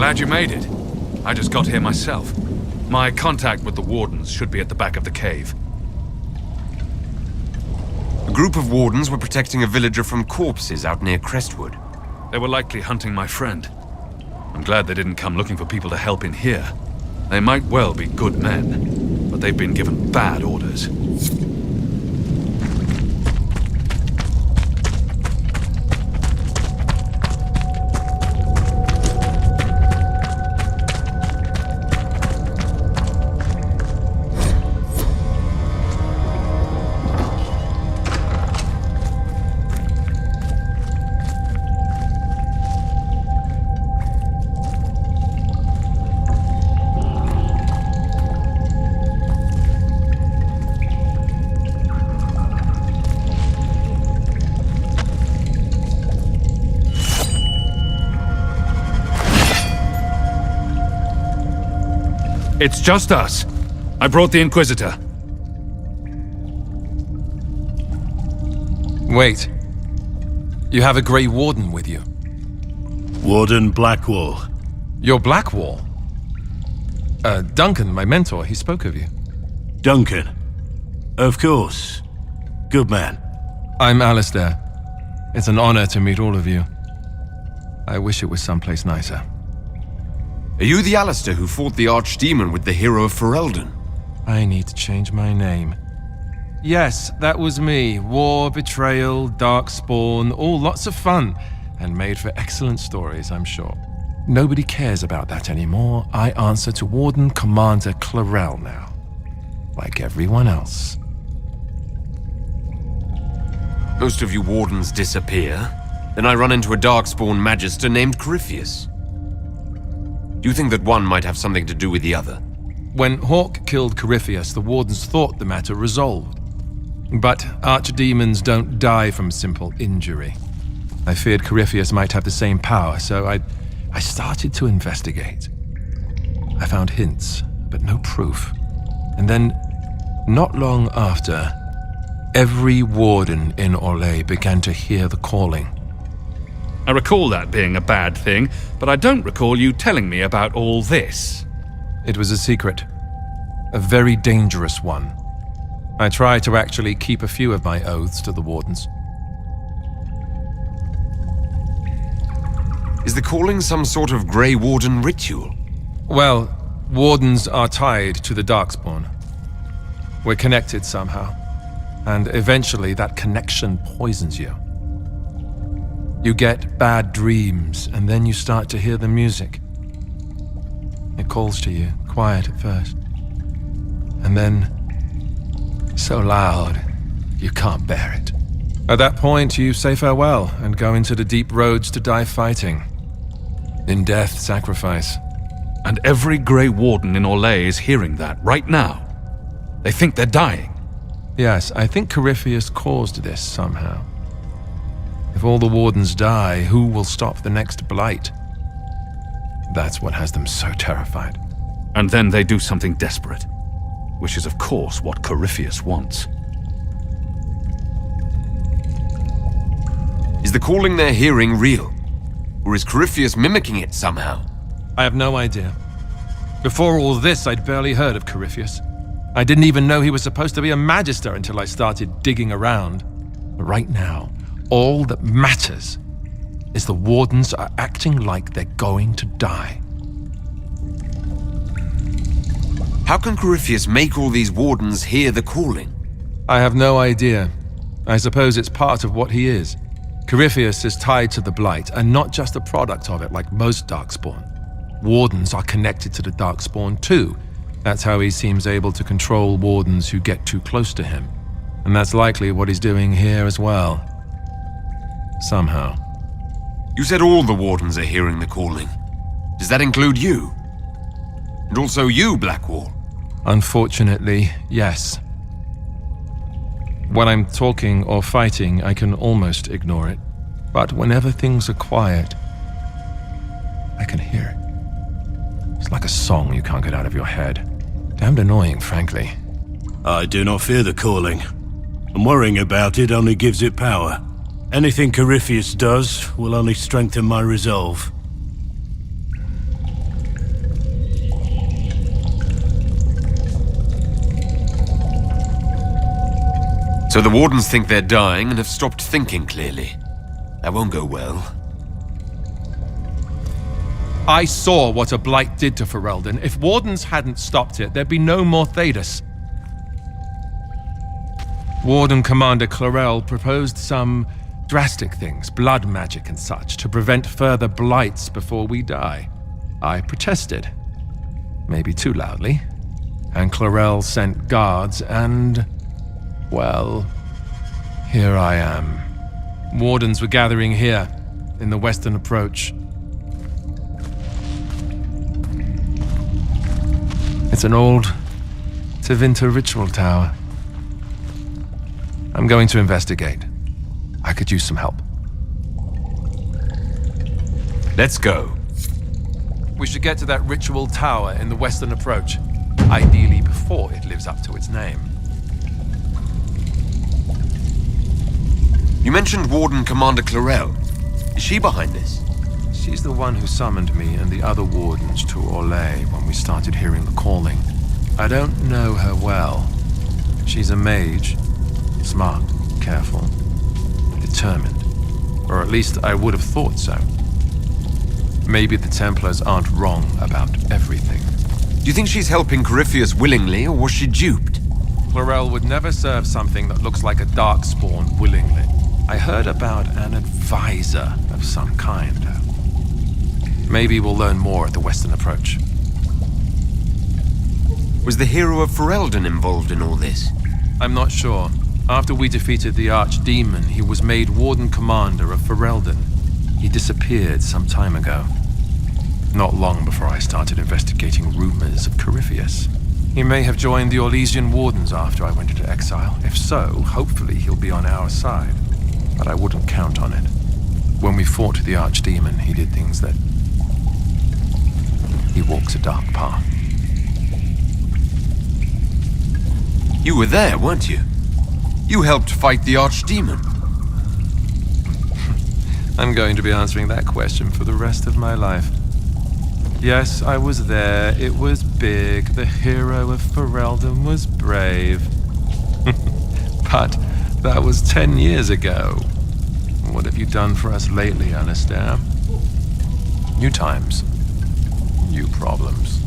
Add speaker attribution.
Speaker 1: Glad you made it. I just got here myself. My contact with the wardens should be at the back of the cave.
Speaker 2: A group of wardens were protecting a villager from corpses out near Crestwood.
Speaker 1: They were likely hunting my friend. I'm glad they didn't come looking for people to help in here. They might well be good men, but they've been given bad orders. It's just us. I brought the Inquisitor.
Speaker 3: Wait. You have a Grey Warden with you?
Speaker 4: Warden Blackwall.
Speaker 3: You're Blackwall? Duncan, my mentor, he spoke of you.
Speaker 4: Duncan. Of course. Good man.
Speaker 3: I'm Alistair. It's an honor to meet all of you. I wish it was someplace nicer.
Speaker 2: Are you the Alistair who fought the Archdemon with the hero of Ferelden?
Speaker 3: I need to change my name. Yes, that was me. War, betrayal, darkspawn, all lots of fun. And made for excellent stories, I'm sure. Nobody cares about that anymore. I answer to Warden Commander Clarel now. Like everyone else.
Speaker 2: Most of you wardens disappear. Then I run into a darkspawn magister named Corypheus. Do you think that one might have something to do with the other?
Speaker 3: When Hawk killed Corypheus, the wardens thought the matter resolved. But archdemons don't die from simple injury. I feared Corypheus might have the same power, so I started to investigate. I found hints, but no proof. And then, not long after, every warden in Orlais began to hear the calling.
Speaker 1: I recall that being a bad thing, but I don't recall you telling me about all this.
Speaker 3: It was a secret. A very dangerous one. I tried to actually keep a few of my oaths to the wardens.
Speaker 2: Is the calling some sort of Grey Warden ritual?
Speaker 3: Well, wardens are tied to the Darkspawn. We're connected somehow. And eventually that connection poisons you. You get bad dreams, and then you start to hear the music. It calls to you, quiet at first. And then, so loud, you can't bear it. At that point, you say farewell and go into the deep roads to die fighting. In death, sacrifice.
Speaker 1: And every Grey Warden in Orlais is hearing that right now. They think they're dying.
Speaker 3: Yes, I think Corypheus caused this somehow. If all the wardens die, who will stop the next blight? That's what has them so terrified.
Speaker 1: And then they do something desperate, which is of course what Corypheus wants.
Speaker 2: Is the calling they're hearing real? Or is Corypheus mimicking it somehow?
Speaker 3: I have no idea. Before all this, I'd barely heard of Corypheus. I didn't even know he was supposed to be a magister until I started digging around. But right now, all that matters is the wardens are acting like they're going to die.
Speaker 2: How can Corypheus make all these wardens hear the calling?
Speaker 3: I have no idea. I suppose it's part of what he is. Corypheus is tied to the Blight, and not just a product of it like most Darkspawn. Wardens are connected to the Darkspawn too. That's how he seems able to control wardens who get too close to him. And that's likely what he's doing here as well. Somehow.
Speaker 2: You said all the wardens are hearing the calling. Does that include you? And also you, Blackwall?
Speaker 3: Unfortunately, yes. When I'm talking or fighting, I can almost ignore it. But whenever things are quiet, I can hear it. It's like a song you can't get out of your head. Damned annoying, frankly.
Speaker 4: I do not fear the calling. And worrying about it only gives it power. Anything Corypheus does will only strengthen my resolve.
Speaker 2: So the Wardens think they're dying and have stopped thinking clearly. That won't go well.
Speaker 3: I saw what a blight did to Ferelden. If Wardens hadn't stopped it, there'd be no more Thedas. Warden Commander Clarel proposed some drastic things, blood magic and such, to prevent further blights before we die. I protested. Maybe too loudly. And Clarel sent guards and... well, here I am. Wardens were gathering here, in the western approach. It's an old Tevinter ritual tower. I'm going to investigate. I could use some help.
Speaker 2: Let's go.
Speaker 3: We should get to that ritual tower in the western approach. Ideally before it lives up to its name.
Speaker 2: You mentioned Warden Commander Clarel. Is she behind this?
Speaker 3: She's the one who summoned me and the other wardens to Orlais when we started hearing the calling. I don't know her well. She's a mage. Smart, careful, determined. Or at least I would have thought so. Maybe the Templars aren't wrong about everything.
Speaker 2: Do you think she's helping Corypheus willingly, or was she duped?
Speaker 3: Clarel would never serve something that looks like a darkspawn willingly. I heard about an advisor of some kind, though. Maybe we'll learn more at the western approach.
Speaker 2: Was the hero of Ferelden involved in all this?
Speaker 3: I'm not sure. After we defeated the Archdemon, he was made Warden Commander of Ferelden. He disappeared some time ago. Not long before I started investigating rumors of Corypheus. He may have joined the Orlesian Wardens after I went into exile. If so, hopefully he'll be on our side. But I wouldn't count on it. When we fought the Archdemon, he did things that... he walks a dark path.
Speaker 2: You were there, weren't you? You helped fight the Archdemon.
Speaker 3: I'm going to be answering that question for the rest of my life. Yes, I was there. It was big. The hero of Ferelden was brave. But that was 10 years ago. What have you done for us lately, Alistair? New times. New problems.